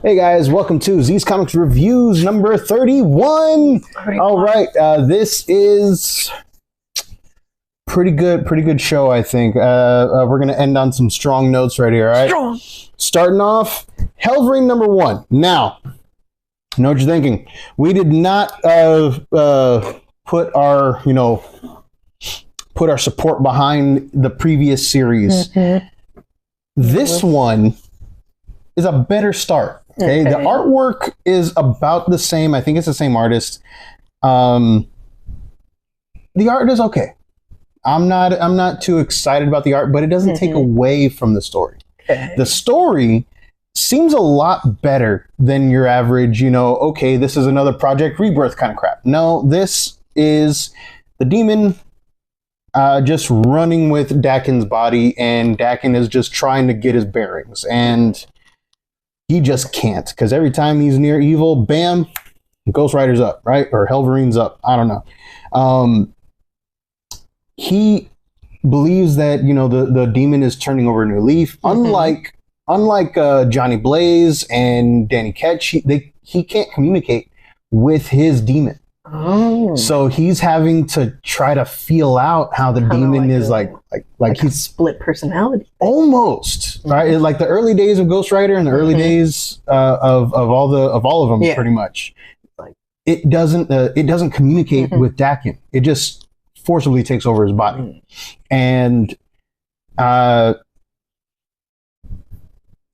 Hey guys, welcome to Z's Comics Reviews number 31. All right, this is pretty good show, I think. We're going to end on some strong notes right here, all right? Strong. Starting off, hellverine number 1. Now, I know what you're thinking. We did not put our support behind the previous series. This one is a better start. Okay, the artwork is about the same. I think it's the same artist. The art is okay. I'm not too excited about the art, but it doesn't take away from the story. The story seems a lot better than your average, okay, this is another Project Rebirth kind of crap. No, this is the demon just running with Dakin's body, and Dakin is just trying to get his bearings, and he just can't, because every time he's near evil, bam, Ghost Rider's up, right? Or Hellverine's up. I don't know. He believes that, the demon is turning over a new leaf. Unlike Johnny Blaze and Danny Ketch, he can't communicate with his demon. Oh. So he's having to try to feel out how the demon is like he's split personality. Almost, right? Like the early days of Ghost Rider and the early days of all of them, pretty much. It doesn't communicate with Dakin. It just forcibly takes over his body, and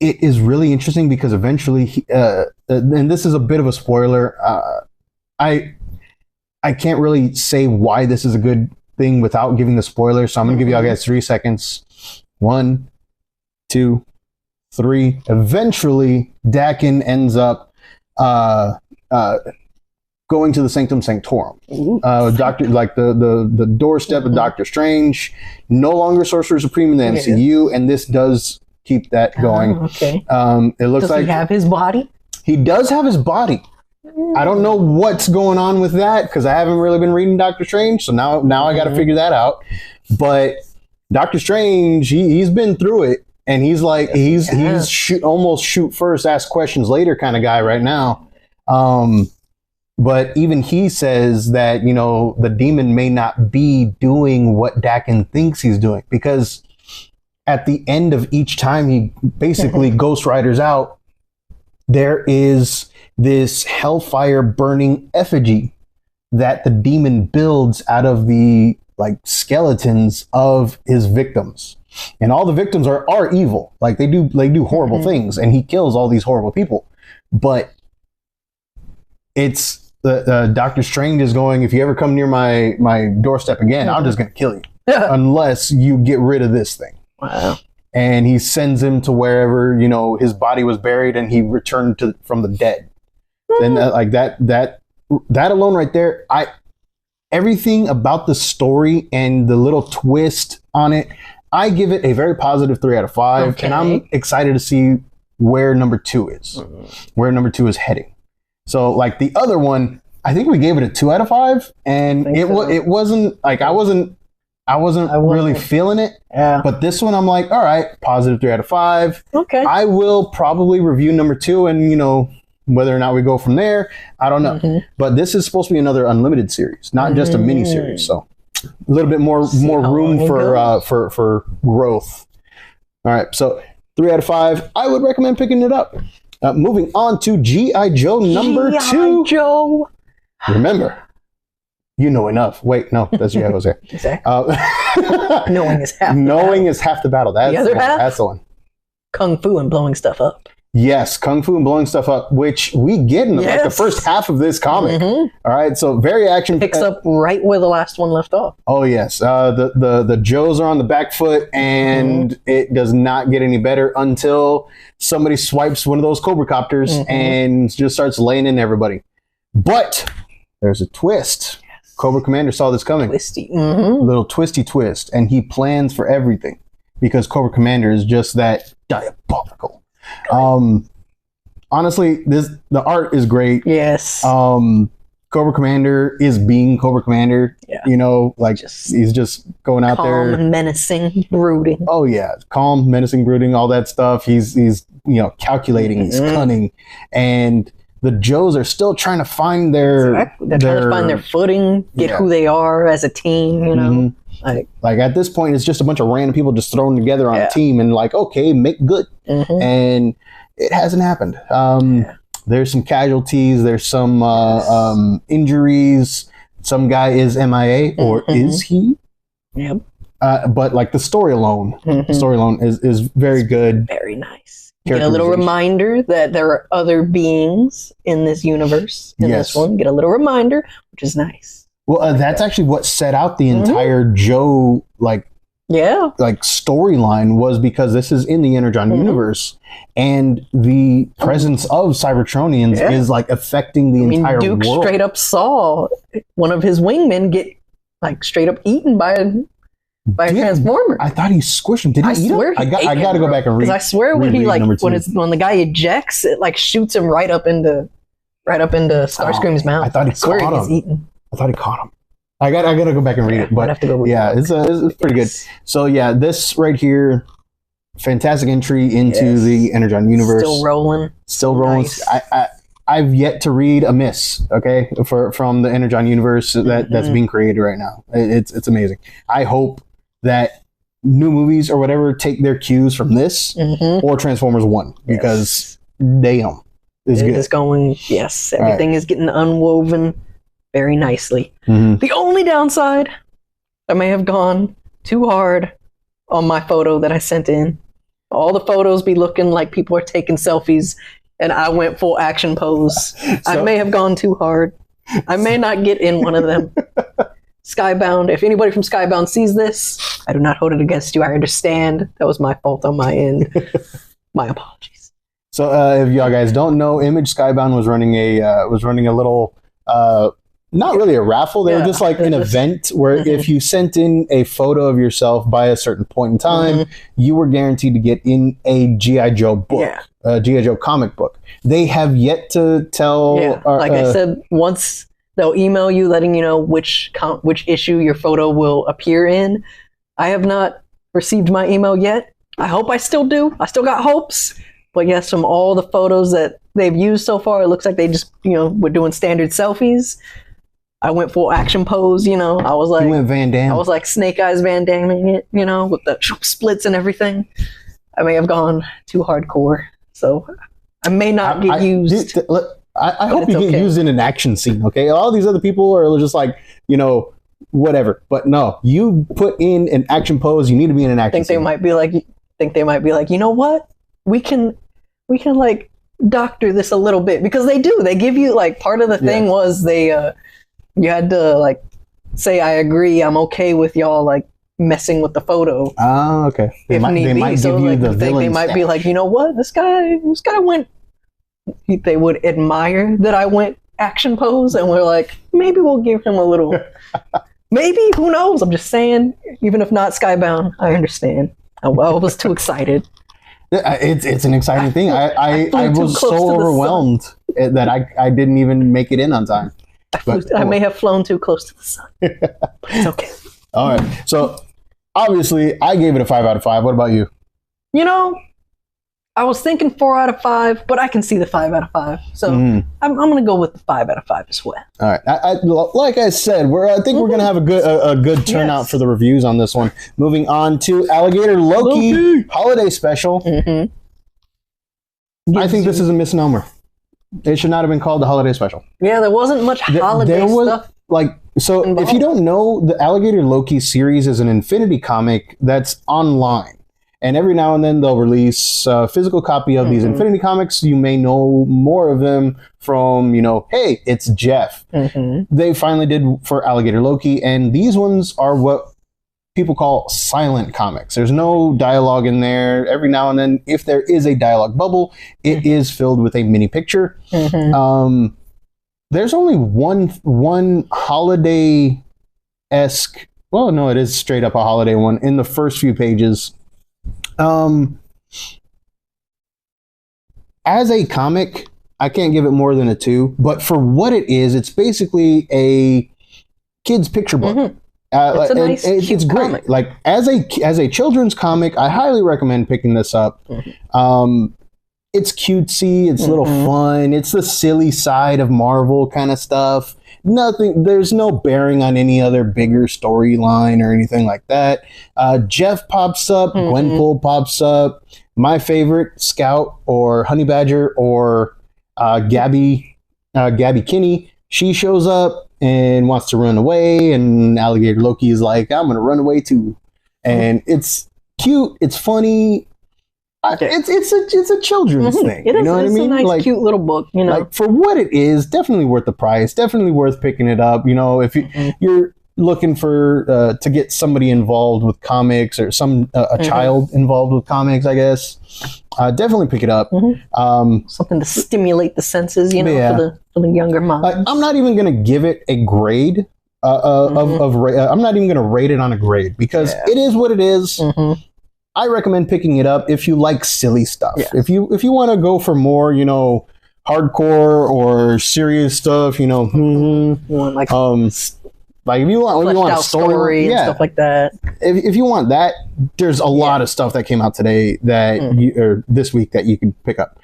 it is really interesting because eventually, and this is a bit of a spoiler. I can't really say why this is a good thing without giving the spoiler, so I'm going to give y'all guys 3 seconds. 1, 2, 3. Eventually, Dakin ends up going to the Sanctum Sanctorum. The doorstep of Doctor Strange. No longer Sorcerer Supreme in the MCU, and this does keep that going. Okay. It looks does he have his body? He does have his body. I don't know what's going on with that because I haven't really been reading Doctor Strange, so now I got to figure that out. But Doctor Strange, he's been through it, and he's like he's almost shoot first, ask questions later kind of guy right now. But even he says that the demon may not be doing what Dakin thinks he's doing, because at the end of each time he basically Ghost Riders out, there is this hellfire burning effigy that the demon builds out of the skeletons of his victims, and all the victims are evil. Like they do horrible things, and he kills all these horrible people. But it's the Doctor Strange is going, if you ever come near my doorstep again, I'm just gonna kill you unless you get rid of this thing. Wow. And he sends him to wherever his body was buried, and he returned from the dead. And that alone right there, everything about the story and the little twist on it, I give it a very positive 3 out of 5. And I'm excited to see where number 2 is, where number 2 is heading. So the other one, I think we gave it a 2 out of 5, and it wasn't I wasn't really feeling it. Yeah. But this one, I'm like, all right, positive 3 out of 5. Okay. I will probably review number 2, and whether or not we go from there, I don't know. But this is supposed to be another unlimited series, not just a mini series. So a little bit more room for growth. All right. So 3 out of 5. I would recommend picking it up. Moving on to G.I. Joe number 2. G.I. Joe. Remember, you know enough. Wait, no, that's G.I. Jose. Exactly. Knowing is half. Knowing is half the battle. That's the other half. That's the one. Kung Fu and blowing stuff up. Yes, Kung Fu and blowing stuff up, which we get in the first half of this comic. All right, so very action. Picks up right where the last one left off. Oh yes, the Joes are on the back foot, and it does not get any better until somebody swipes one of those Cobra Copters and just starts laying in everybody. But there's a twist. Cobra Commander saw this coming. Twisty. Little twisty twist, and he plans for everything because Cobra Commander is just that diabolical. Honestly, the art is great. Yes. Cobra Cobra Commander is being Cobra Commander. Yeah. You know, like he's just going out there, calm, menacing, brooding. Oh yeah, calm, menacing, brooding, all that stuff. He's calculating, he's cunning, and the Joes are still trying to find they're trying to find their footing, get who they are as a team. You know, like at this point, it's just a bunch of random people just thrown together on a team and like, okay, make good, and it hasn't happened. There's some casualties. There's some injuries. Some guy is MIA, or is he? Yep. But like the story alone, is very good. Very nice. Get a little reminder that there are other beings in this universe. In this one, get a little reminder, which is nice. Well, that's actually what set out the entire Joe storyline, was because this is in the Energon universe, and the presence of Cybertronians is like affecting the entire Duke world. Straight up saw one of his wingmen get like straight up eaten by a transformer. I thought he squished him. Did he eat him? I got to go back and read. Because I swear when the guy ejects, it like shoots him right up into Starscream's mouth. I thought he caught him. I thought he caught him. I got to go back and read it. But have to go it's pretty good. So yeah, this right here, fantastic entry into the Energon universe. Still rolling. Nice. I've yet to read a miss, from the Energon universe that's being created right now. It's amazing. I hope that new movies or whatever take their cues from this or Transformers 1, because damn, it's good. It's going, everything is getting unwoven very nicely. The only downside, I may have gone too hard on my photo that I sent in. All the photos be looking like people are taking selfies, and I went full action pose. I may have gone too hard. I may not get in one of them. Skybound, if anybody from Skybound sees this, I do not hold it against you. I understand. That was my fault on my end. My apologies. So if y'all guys don't know, Image Skybound was running a little, not really a raffle. They were just like an event where if you sent in a photo of yourself by a certain point in time, you were guaranteed to get in a G.I. Joe book, a G.I. Joe comic book. They have yet to tell. Like I said, once they'll email you letting you know which issue your photo will appear in. I have not received my email yet. I hope I still do. I still got hopes. But yes, from all the photos that they've used so far, it looks like they just, were doing standard selfies. I went full action pose, I was like, you went Van Damme. I was like Snake Eyes Van Damming it, with the splits and everything. I may have gone too hardcore. So I may not get used. I hope you get used in an action scene, okay? All these other people are just like, whatever. But no, you put in an action pose, you need to be in an action scene. They might be like, you know what? We can like doctor this a little bit, because they do. They give you like, part of the thing was you had to like say, I agree, I'm okay with y'all like messing with the photo. Oh, okay. They might give you the villain. They might be like, you know what? This guy went. They would admire that I went action pose, and we're like, maybe we'll give him a little. Maybe, who knows? I'm just saying. Even if not Skybound, I understand. I was too excited. It's an exciting thing. I was so overwhelmed that I didn't even make it in on time. I may have flown too close to the sun. It's okay. All right. So obviously, I gave it a 5 out of 5. What about you? I was thinking 4 out of 5, but I can see the 5 out of 5. So I'm going to go with the 5 out of 5 as well. All right. Like I said, I think we're going to have a good turnout for the reviews on this one. Moving on to Alligator Loki Holiday Special. I think this is a misnomer. It should not have been called the Holiday Special. Yeah, there wasn't much holiday stuff. If you don't know, the Alligator Loki series is an Infinity comic that's online. And every now and then they'll release a physical copy of these Infinity comics. You may know more of them from, hey, it's Jeff. They finally did for Alligator Loki. And these ones are what people call silent comics. There's no dialogue in there. Every now and then, if there is a dialogue bubble, it is filled with a mini picture. There's only one holiday-esque, well, no, it is straight up a holiday one in the first few pages. As a comic, I can't give it more than a 2. But for what it is, it's basically a kid's picture book. Mm-hmm. It's a nice, it's great. Comic. Like as a children's comic, I highly recommend picking this up. Mm-hmm. It's cutesy, it's a little fun. It's the silly side of Marvel kind of stuff. There's no bearing on any other bigger storyline or anything like that. Jeff pops up, Gwenpool pops up. My favorite, Scout or Honey Badger or Gabby Kinney, she shows up and wants to run away, and Alligator Loki is like, I'm gonna run away too. And it's cute, it's funny. It's a children's thing. It is, you know what I mean? It's a nice, cute little book. You know, like for what it is, definitely worth the price. Definitely worth picking it up. You know, if you're looking for to get somebody involved with comics or a child involved with comics, I guess definitely pick it up. Something to stimulate the senses. You know, for the younger minds. I'm not even gonna give it a grade. I'm not even gonna rate it on a grade because it is what it is. I recommend picking it up if you like silly stuff. Yeah. If you want to go for more, you know, hardcore or serious stuff, you know, like if you want a story and stuff like that. If you want that, there's a lot of stuff that came out today that or this week that you can pick up.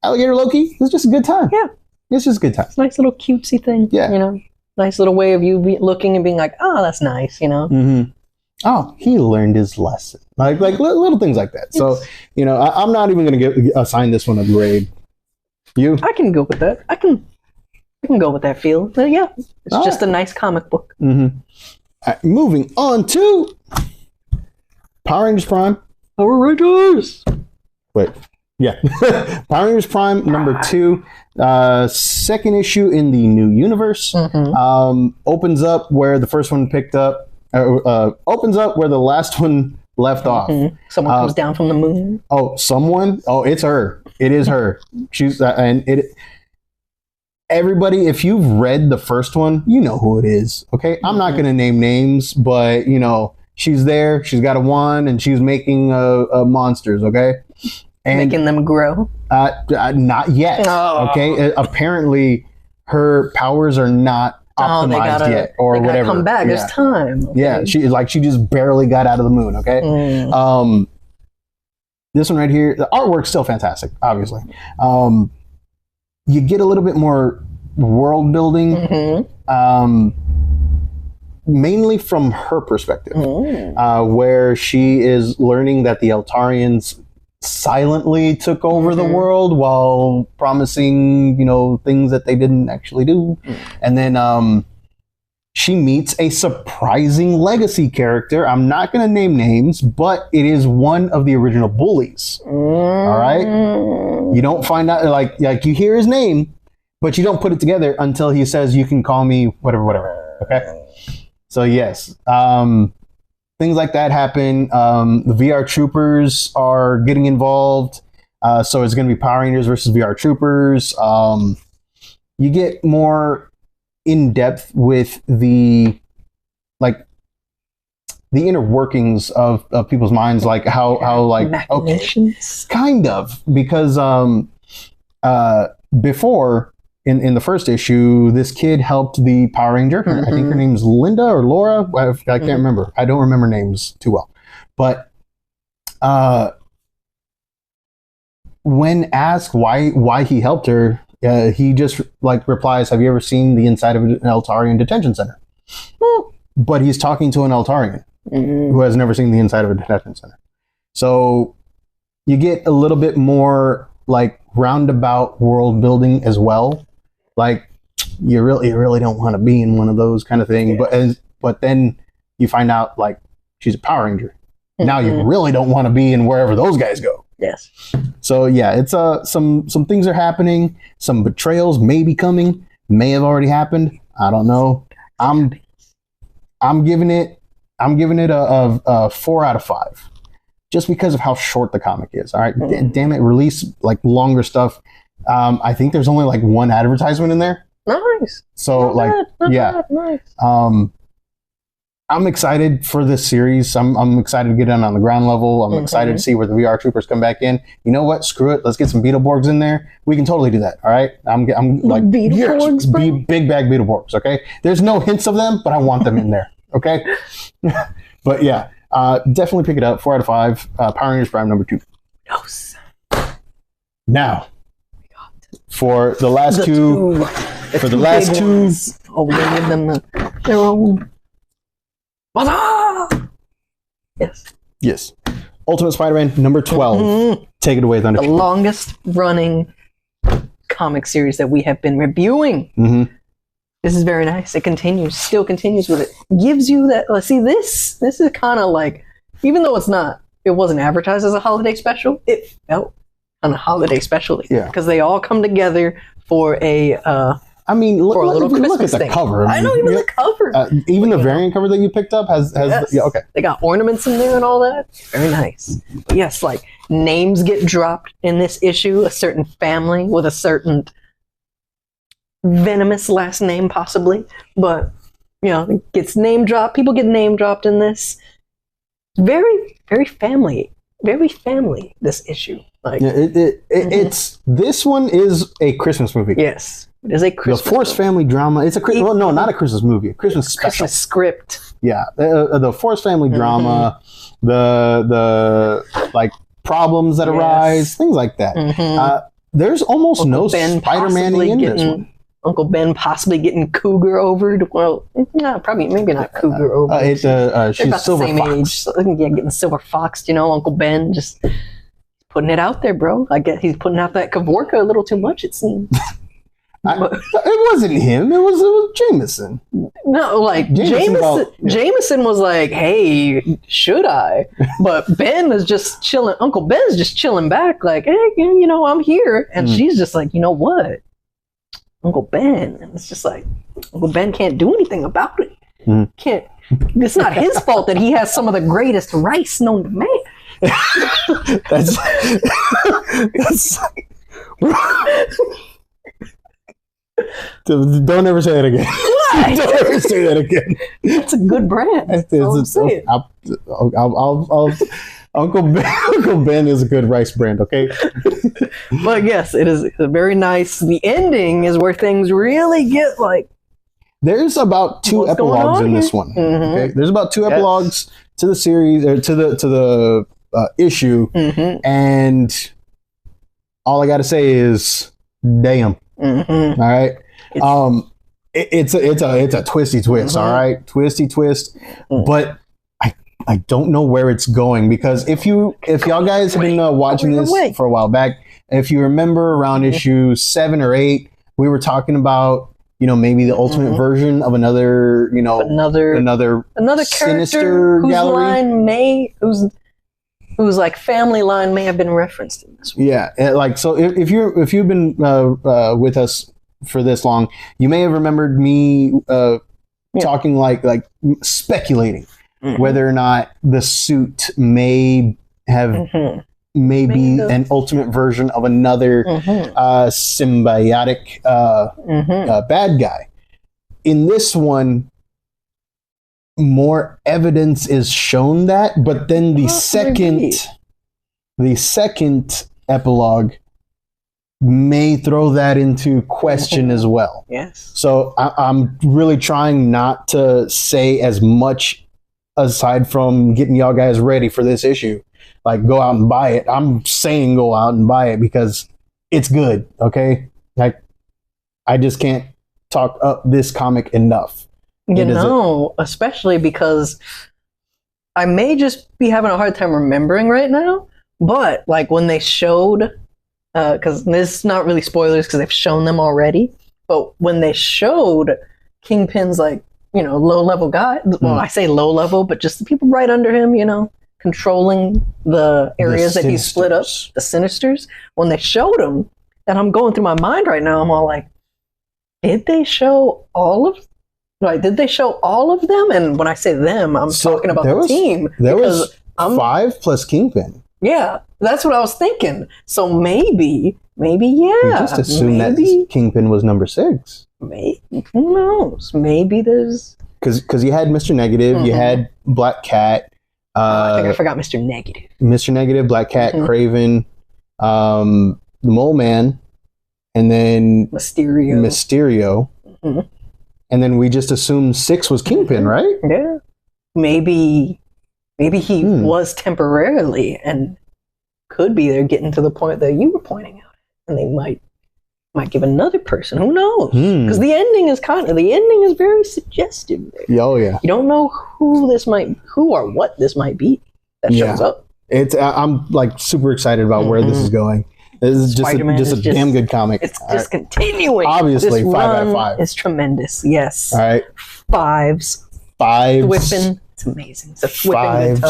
Alligator Loki is just a good time. Yeah, it's just a good time. It's a nice little cutesy thing. Yeah, you know, nice little way of you looking and being like, oh, that's nice. You know. Oh, he learned his lesson. Like little things like that. So, you know, I'm not even going to assign this one a grade. You? I can go with that. I can go with that feel. But yeah, it's just a nice comic book. Moving on to Power Rangers Prime. Power Rangers! Wait. Yeah. Power Rangers Prime #2. Second issue in the new universe. Opens up where the first one picked up. Opens up where the last one left off. Someone comes down from the moon. Oh, someone? Oh, it's her. It is her. She's everybody, if you've read the first one, you know who it is. Okay, I'm not going to name names, but you know she's there. She's got a wand and she's making monsters. Okay, and making them grow. Not yet. Oh. Okay, apparently her powers are not optimized yet or they whatever. Come back. It's time. Okay. Yeah, she just barely got out of the moon. Okay. This one right here, the artwork's still fantastic. Obviously, you get a little bit more world building, mainly from her perspective, where she is learning that the Eltarians silently took over the world while promising, you know, things that they didn't actually do. And then she meets a surprising legacy character. I'm not going to name names, but it is one of the original bullies. All right? You don't find out, like you hear his name, but you don't put it together until he says, you can call me whatever. Okay? So yes, things like that happen. The VR Troopers are getting involved. So it's going to be Power Rangers versus VR Troopers. You get more in depth with the inner workings of people's minds, like how like machinations. Okay, kind of, because before in the first issue, this kid helped the Power Ranger. I think her name's Linda or Laura. I can't remember. I don't remember names too well. But when asked why he helped her, he just replies, "Have you ever seen the inside of an Eltarian detention center?" But he's talking to an Eltarian who has never seen the inside of a detention center. So you get a little bit more like roundabout world building as well. Like you really don't want to be in one of those kind of things, but then you find out like she's a Power Ranger. Now you really don't want to be in wherever those guys go. Yes. So yeah, it's some things are happening. Some betrayals may be coming, may have already happened. I don't know. I'm giving it a 4 out of 5, just because of how short the comic is. All right, damn it, release like longer stuff. I think there's only like one advertisement in there. Nice. So not bad, yeah, nice. I'm excited for this series. I'm excited to get in on the ground level. I'm excited to see where the VR troopers come back in. You know what? Screw it. Let's get some Beetleborgs in there. We can totally do that. All right. I'm like Beetleborgs, bro? Big bag Beetleborgs. Okay. There's no hints of them, but I want them in there. Okay. But yeah, definitely pick it up. 4 out of 5. Power Rangers Prime #2. Yes. Now, for the last two. For the last two. Oh, we give them their own. Yes. Ultimate Spider-Man #12. Take it away, Thunder. The longest running comic series that we have been reviewing. This is very nice. It continues, still continues with it. Gives you that. See, this is kind of like, even though it wasn't advertised as a holiday special, it felt on a holiday special. Yeah. Because they all come together for a. I mean, look at the thing. cover. I know, even the cover. Even the variant cover that you picked up has yes. Yeah, okay. They got ornaments in there and all that. Very nice. But yes, like names get dropped in this issue. A certain family with a certain venomous last name, possibly. But it gets name dropped. People get name dropped in this. Very, very family. Very family. This issue. Like it's this one is a Christmas movie. Yes. It is a Christmas The Force family drama. It's a no, not a Christmas movie. A Christmas special. Christmas script. Yeah, the Force family drama, the like problems that arise, things like that. There's almost Uncle no Ben Spider-Man in this one. Uncle Ben possibly getting cougar overed. Well, no, probably maybe not cougar overed. She's about Silver the same Fox. age. So, yeah, getting silver foxed. Uncle Ben just putting it out there, bro. I guess he's putting out that Kavorka a little too much. It seems. It wasn't him. It was Jameson. No, like Jameson was like, "Hey, should I?" But Ben is just chilling. Uncle Ben's just chilling back, like, "Hey, I'm here," and she's just like, "You know what, Uncle Ben?" And it's just like, Uncle Ben can't do anything about it. Can't. It's not his fault that he has some of the greatest rice known to man. That's Don't ever say that again. Why? Don't ever say that again. It's a good brand. Uncle Ben is a good rice brand, okay? But yes, it is very nice. The ending is where things really get like. There's about 2 epilogues in this one. Okay? There's about 2 epilogues to the series, or to the issue, and all I got to say is, damn. All right. It's a twisty twist. All right, twisty twist. But I don't know where it's going, because if y'all guys have been watching this for a while back, if you remember around issue 7 or 8, we were talking about maybe the ultimate version of another another character whose gallery. line whose like family line may have been referenced in this one. Yeah, like, so if you've been with us for this long, you may have remembered me talking like speculating whether or not the suit may be an ultimate version of another symbiotic bad guy. In this one, more evidence is shown that, but then the second epilogue may throw that into question as well. Yes. So I'm really trying not to say as much aside from getting y'all guys ready for this issue. Like, go out and buy it. I'm saying go out and buy it because it's good. Okay. Like, I just can't talk up this comic enough. Especially because I may just be having a hard time remembering right now, but like when they showed, because this is not really spoilers because they've shown them already, but when they showed Kingpin's like, low-level guy, well, I say low-level, but just the people right under him, controlling the areas that he split up, the Sinisters, when they showed him, and I'm going through my mind right now, I'm all like, did they show all of them? And when I say them, I'm talking about the team. There was 5 plus Kingpin. Yeah, that's what I was thinking. So maybe, yeah. Just assume that Kingpin was number 6. Maybe, who knows? Maybe there's because you had Mr. Negative, you had Black Cat. I think I forgot Mr. Negative. Mr. Negative, Black Cat, Craven, the Mole Man, and then Mysterio. And then we just assumed 6 was Kingpin, right? Yeah. Maybe he was temporarily and could be there getting to the point that you were pointing out. And they might give another person. Who knows? Because the ending is very suggestive there. Oh yeah. You don't know who or what this might be that shows up. I'm like super excited about where this is going. This is just a damn good comic. It's just continuing. Obviously, this 5 out of 5. It's tremendous. Yes. All right. 5s. Whipping. It's amazing. It's a whipping good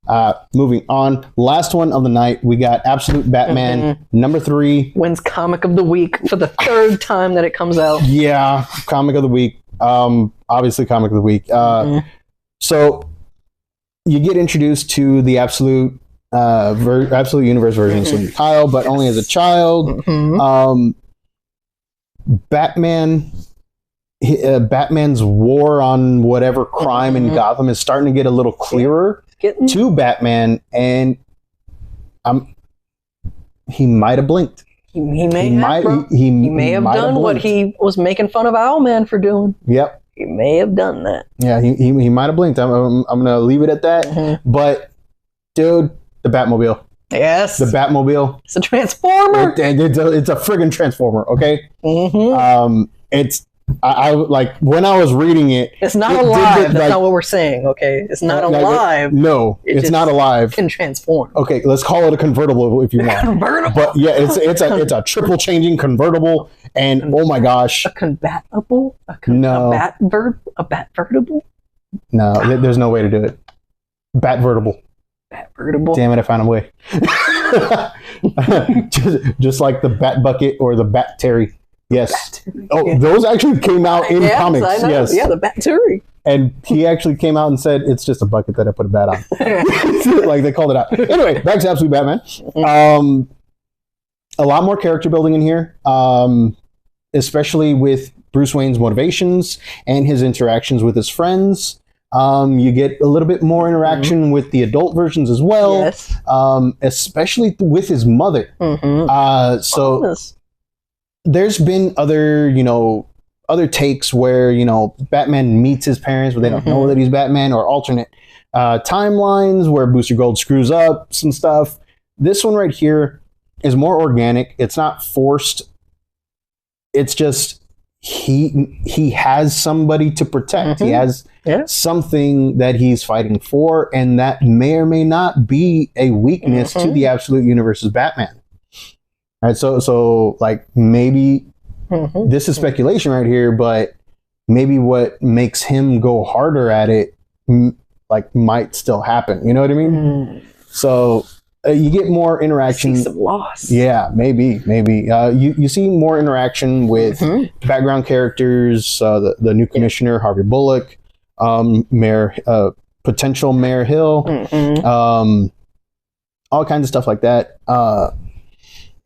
time. Moving on. Last one of the night. We got Absolute Batman number 3. Wins Comic of the Week for the 3rd time that it comes out. Yeah, Comic of the Week. Obviously, Comic of the Week. So you get introduced to the Absolute Universe version of Sleepy Kyle, but only as a child. Batman's war on whatever crime in Gotham is starting to get a little clearer to Batman, and he might have blinked. He may have done what he was making fun of Owlman for doing. Yep. He may have done that. Yeah, he might have blinked. I'm gonna leave it at that. But dude, the Batmobile. Yes. The Batmobile. It's a Transformer. It's a friggin' Transformer, okay? I like when I was reading it. It's not alive. That's not what we're saying, okay? It's not alive. No, it's not alive. It can transform. Okay, let's call it a convertible if you want. Convertible. But yeah, it's a triple changing convertible, and oh my gosh, a convertible. A batvertible. No, there's no way to do it. Batvertible. Batvertible. Damn it! I found a way. just like the Bat Bucket or the Bat Terry. Yes. Those actually came out in comics. I know. Yes. Yeah, the Bat Terry. And he actually came out and said, it's just a bucket that I put a bat on. Like, they called it out. Anyway, back to Absolute Batman. A lot more character building in here, especially with Bruce Wayne's motivations and his interactions with his friends. You get a little bit more interaction with the adult versions as well, especially with his mother. There's been other takes where, Batman meets his parents, but they don't know that he's Batman, or alternate timelines where Booster Gold screws up some stuff. This one right here is more organic. It's not forced. It's just he has somebody to protect. He has something that he's fighting for, and that may or may not be a weakness to the Absolute Universe's Batman. All right, so like maybe this is speculation right here, but maybe what makes him go harder at it like might still happen. You know what I mean? So you get more interaction. See some loss. Yeah, maybe. You see more interaction with background characters. The new commissioner, Harvey Bullock, potential Mayor Hill, all kinds of stuff like that.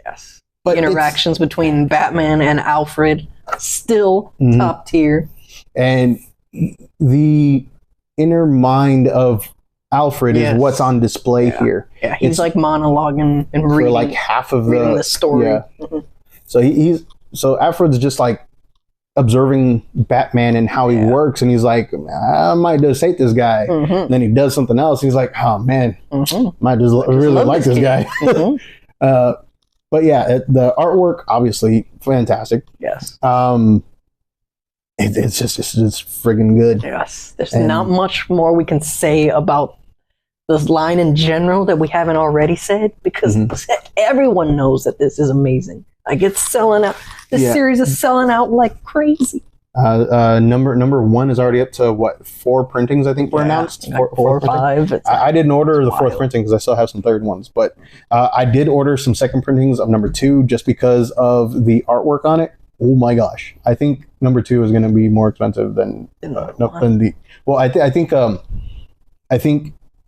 Yes. But interactions between Batman and Alfred, still top tier. And the inner mind of Alfred is what's on display here. Yeah, he's like monologuing and reading for like half of the story. Yeah. So Alfred's just like observing Batman and how he works, and he's like, I might just hate this guy. Then he does something else. He's like, oh man, might just really like this guy. But yeah, the artwork obviously fantastic. Yes. It's just friggin' good. Yes. There's not much more we can say about this line in general that we haven't already said, because everyone knows that this is amazing. Like, it's selling out. This series is selling out like crazy. Number 1 is already up to what, 4 printings I think were announced. Like 4 or 5. I didn't order the 4th printing because I still have some 3rd ones, but I did order some 2nd printings of number 2 just because of the artwork on it. Oh my gosh! I think number 2 is going to be more expensive than the. Well, I think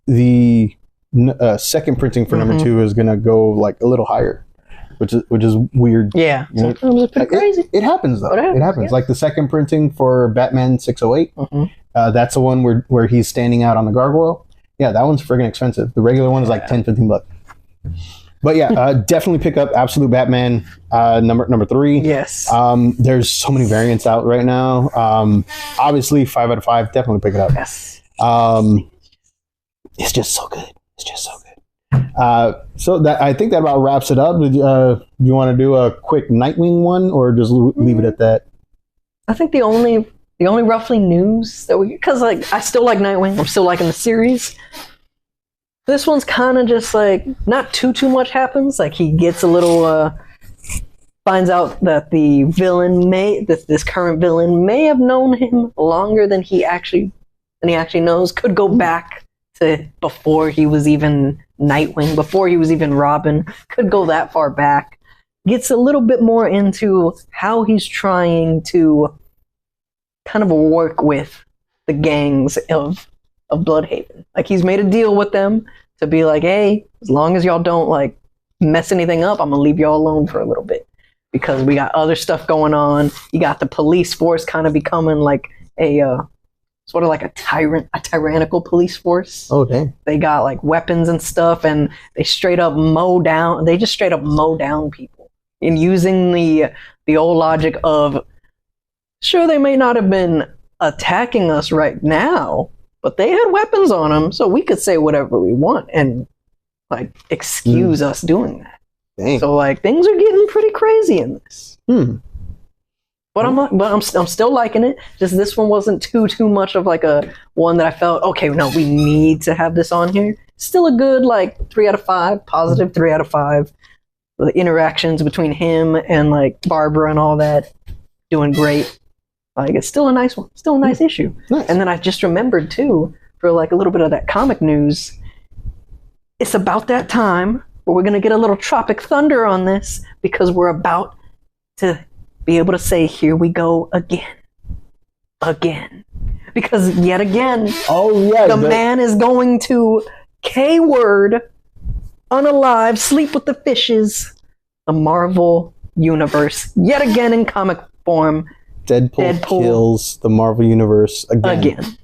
the 2nd printing for number 2 is going to go like a little higher. which is weird. Yeah, sometimes it's pretty crazy. It happens though. It happens. Yeah. Like the second printing for Batman 608. That's the one where he's standing out on the gargoyle. Yeah, that one's friggin' expensive. The regular one is like $10-15. But yeah, definitely pick up Absolute Batman number 3. Yes. There's so many variants out right now. Obviously, 5 out of 5. Definitely pick it up. Yes. It's just so good. It's just so good. So that I think that about wraps it up. Do you want to do a quick Nightwing one, or just leave it at that? I think the only roughly news that because like I still like Nightwing. I'm still liking the series. This one's kind of just like not too much happens. Like he gets a little finds out that the villain this current villain may have known him longer than he actually knows. Could go back to before he was even Nightwing, before he was even Robin. Could go that far back. Gets a little bit more into how he's trying to kind of work with the gangs of Bloodhaven. Like he's made a deal with them to be like, hey, as long as y'all don't like mess anything up, I'm gonna leave y'all alone for a little bit because we got other stuff going on. You got the police force kind of becoming like a sort of like a tyrannical police force. Oh dang! They got like weapons and stuff, and they just straight up mow down people, and using the old logic of, sure, they may not have been attacking us right now, but they had weapons on them, so we could say whatever we want and like excuse us doing that. Dang. So like things are getting pretty crazy in this. But I'm still liking it. Just this one wasn't too much of like a one that I felt, okay, no, we need to have this on here. Still a good like 3 out of 5, positive 3 out of 5. The interactions between him and like Barbara and all that, doing great. Like it's still a nice one, still a nice issue. Nice. And then I just remembered too, for like a little bit of that comic news, it's about that time where we're gonna get a little Tropic Thunder on this because we're about to be able to say, here we go again. Because yet again, the man is going to K-word, unalive, sleep with the fishes, the Marvel Universe, yet again in comic form. Deadpool kills the Marvel Universe again.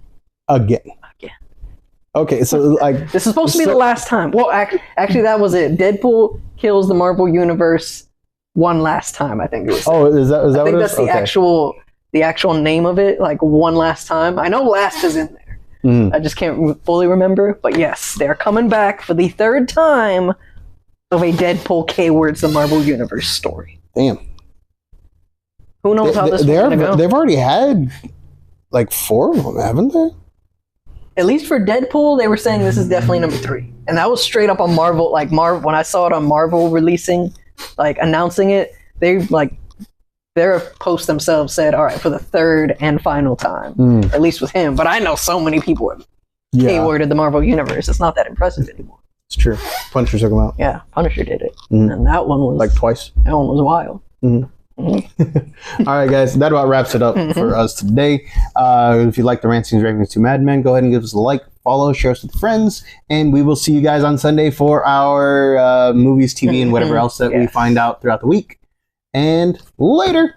Okay, so like this is supposed to be the last time. Well, actually, that was it. Deadpool kills the Marvel Universe one last time. I think it was. Oh, is that? I think that's the actual name of it. Like one last time. I know last is in there. I just can't fully remember. But yes, they're coming back for the 3rd time of a Deadpool K-words the Marvel Universe story. Damn. Who knows how this one's gonna go? They've already had like 4 of them, haven't they? At least for Deadpool, they were saying this is definitely number 3, and that was straight up on Marvel. Like Marvel, when I saw it on Marvel releasing, like announcing it, their post themselves said, "All right, for the 3rd and final time, at least with him." But I know so many people have K-worded the Marvel Universe. It's not that impressive anymore. It's true. Punisher took him out. Yeah, Punisher did it, and that one was like twice. That one was wild. All right, guys, that about wraps it up for us today. If you like the Rant Scenes Ravings to Mad Men, go ahead and give us a like, follow, share us with friends, and we will see you guys on Sunday for our movies, TV, and whatever else that we find out throughout the week. And later.